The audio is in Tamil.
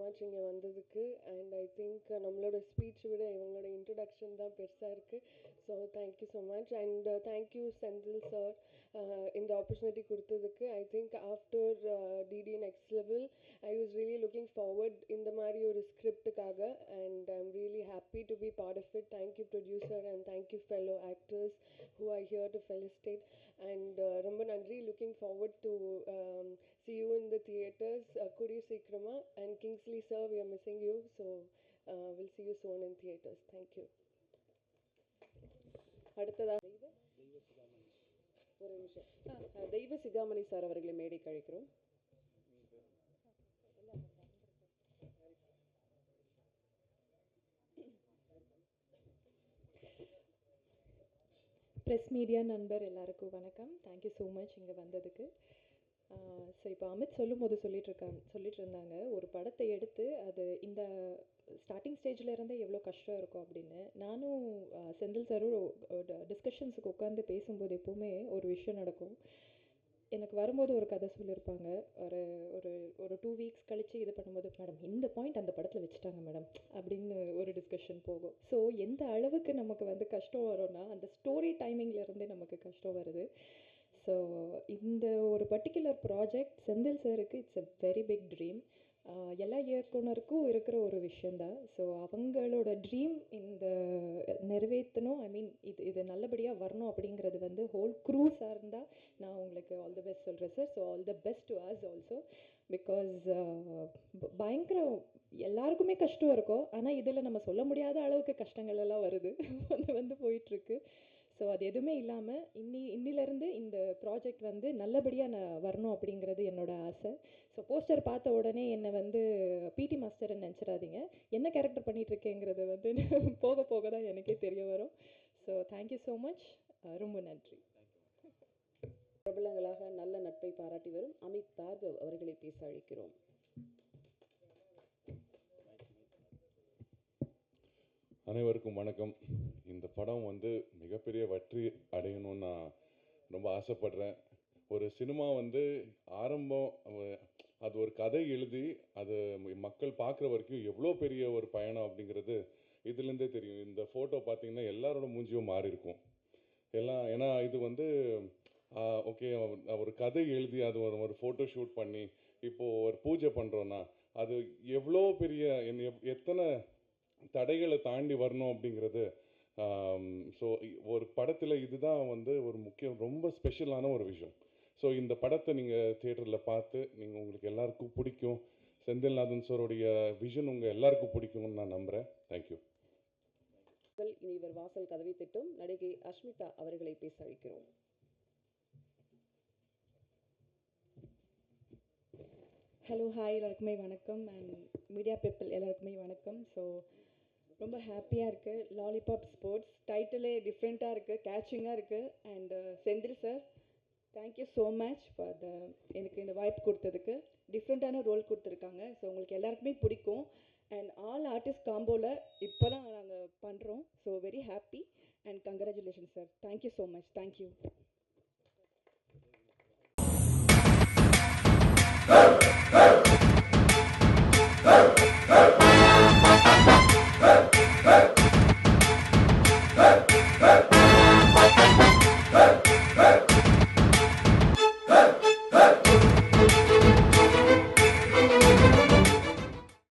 மச் இங்கே வந்ததுக்கு. அண்ட் ஐ திங்க் நம்மளோட ஸ்பீச் விட இவங்களோட இன்ட்ரடக்ஷன் தான் பெருசாக இருக்குது. So thank you so much. And thank you Senthil sir இந்த ஆப்பர்ச்சுனிட்டி கொடுத்ததுக்கு. I think after DD next level I was really looking forward இந்த மாதிரி ஒரு ஸ்கிரிப்டுக்காக. And I am really happy to be part of it. Thank you producer and thank you fellow actors who are here to felicitate. And ரொம்ப நன்றி. Looking forward to see you in the theaters கூடிய சீக்கிரமா. And Kingsley sir, we are missing you, so we'll see you soon in theaters. Thank you. அடுத்ததா ஒரு நிமிஷம் தெய்வ சிகாமணி சார் அவர்களை மேடை கழிக்கிறோம். ப்ரெஸ் மீடியா நண்பர் எல்லாருக்கும் வணக்கம். தேங்க்யூ ஸோ மச் இங்கே வந்ததுக்கு. ஸோ இப்போ அமித் சொல்லிட்டு இருந்தாங்க ஒரு படத்தை எடுத்து அது இந்த ஸ்டார்டிங் ஸ்டேஜில் இருந்தே எவ்வளோ கஷ்டம் இருக்கும் அப்படின்னு. நானும் செந்தில் சாரும் டிஸ்கஷன்ஸுக்கு உட்காந்து பேசும்போது எப்போவுமே ஒரு விஷயம் நடக்கும். எனக்கு வரும்போது ஒரு கதை சொல்லியிருப்பாங்க. ஒரு ஒரு ஒரு 2 வீக்ஸ் கழித்து இது பண்ணும்போது, மேடம் இந்த பாயிண்ட் அந்த படத்தில் வச்சுட்டாங்க மேடம் அப்படின்னு ஒரு டிஸ்கஷன் போகும். ஸோ எந்த அளவுக்கு நமக்கு வந்து கஷ்டம் வரும்னா அந்த ஸ்டோரி டைமிங்லேருந்தே நமக்கு கஷ்டம் வருது. ஸோ இந்த ஒரு பர்டிகுலர் ப்ராஜெக்ட் செந்தில் சாருக்கு it's a very big dream. எல்லா இயக்குனருக்கும் இருக்கிற ஒரு விஷயந்தான். ஸோ அவங்களோட ட்ரீம் இந்த நிறைவேற்றணும். ஐ மீன் இது நல்லபடியாக வரணும் அப்படிங்கிறது வந்து ஹோல் க்ரூஸாக இருந்தால் நான் உங்களுக்கு ஆல் தி பெஸ்ட் சொல்கிறேன் sir. So all the best to us also. Because பயங்கர எல்லாருக்குமே கஷ்டம் இருக்கும். ஆனால் இதில் நம்ம சொல்ல முடியாத அளவுக்கு கஷ்டங்கள் எல்லாம் வருது வந்து போயிட்டுருக்கு. ஸோ அது எதுவுமே இல்லாமல் இன்னிலேருந்து இந்த ப்ராஜெக்ட் வந்து நல்லபடியாக நான் வரணும் அப்படிங்கிறது என்னோட ஆசை. ஸோ போஸ்டர் பார்த்த உடனே என்னை வந்து பிடி மாஸ்டர்ன்னு நினச்சிடாதீங்க. என்ன கேரக்டர் பண்ணிகிட்ருக்கேங்கிறது வந்து போக போக தான் எனக்கே தெரிய வரும். So thank you so much. ரொம்ப நன்றி. பிரபலங்களாக நல்ல நட்பை பாராட்டி வரும் அமித் பார்கவ் அவர்களை பேச அழைக்கிறோம். அனைவருக்கும் வணக்கம். இந்த படம் வந்து மிகப்பெரிய வெற்றி அடையணும்னு நான் ரொம்ப ஆசைப்படுறேன். ஒரு சினிமா வந்து ஆரம்பம் அது ஒரு கதை எழுதி அது மக்கள் பார்க்குற வரைக்கும் எவ்வளோ பெரிய ஒரு பயணம் அப்படிங்கிறது இதுலேருந்தே தெரியும். இந்த ஃபோட்டோ பார்த்தீங்கன்னா எல்லாரோட மூஞ்சியும் மாறி இருக்கும் எல்லாம். ஏன்னா இது வந்து ஓகே ஒரு கதை எழுதி அது ஒரு ஃபோட்டோ ஷூட் பண்ணி இப்போது ஒரு பூஜை பண்ணுறோன்னா அது எவ்வளோ பெரிய எத்தனை தடைகளை தாண்டி வரணும் அப்படிங்கிறது. ஸோ ஒரு படத்தில் இதுதான் வந்து ஒரு முக்கியம், ரொம்ப ஸ்பெஷலான ஒரு விஷயம். ஸோ இந்த படத்தை நீங்கள் தியேட்டரில் பார்த்து உங்களுக்கு எல்லாருக்கும் பிடிக்கும். செந்தில்நாதன் சாரோடைய விஷன் உங்கள் எல்லாருக்கும் பிடிக்கும்னு நான் நம்புகிறேன். தேங்க்யூ. இனி இவர் வாசல் கதவை திட்டும் நடிகை அஷ்மிதா அவர்களை பேச அழைக்கிறோம். ஹலோ, ஹாய், எல்லாருக்குமே வணக்கம். அண்ட் மீடியா பீப்புள் எல்லாருக்குமே வணக்கம். ஸோ ரொம்ப ஹாப்பியாக இருக்குது. லாலிபாப் ஸ்போர்ட்ஸ் டைட்டிலே டிஃப்ரெண்ட்டாக இருக்குது, கேட்சிங்காக இருக்குது. And Senthil sir, thank you so much for எனக்கு இந்த வாய்ப்பு கொடுத்ததுக்கு. டிஃப்ரெண்ட்டான ரோல் கொடுத்துருக்காங்க. ஸோ உங்களுக்கு எல்லாருக்குமே பிடிக்கும். அண்ட் ஆல் ஆர்டிஸ்ட் காம்போவில் இப்போ தான் நாங்கள் பண்ணுறோம். So very happy and congratulation sir. Thank you so much. Thank you.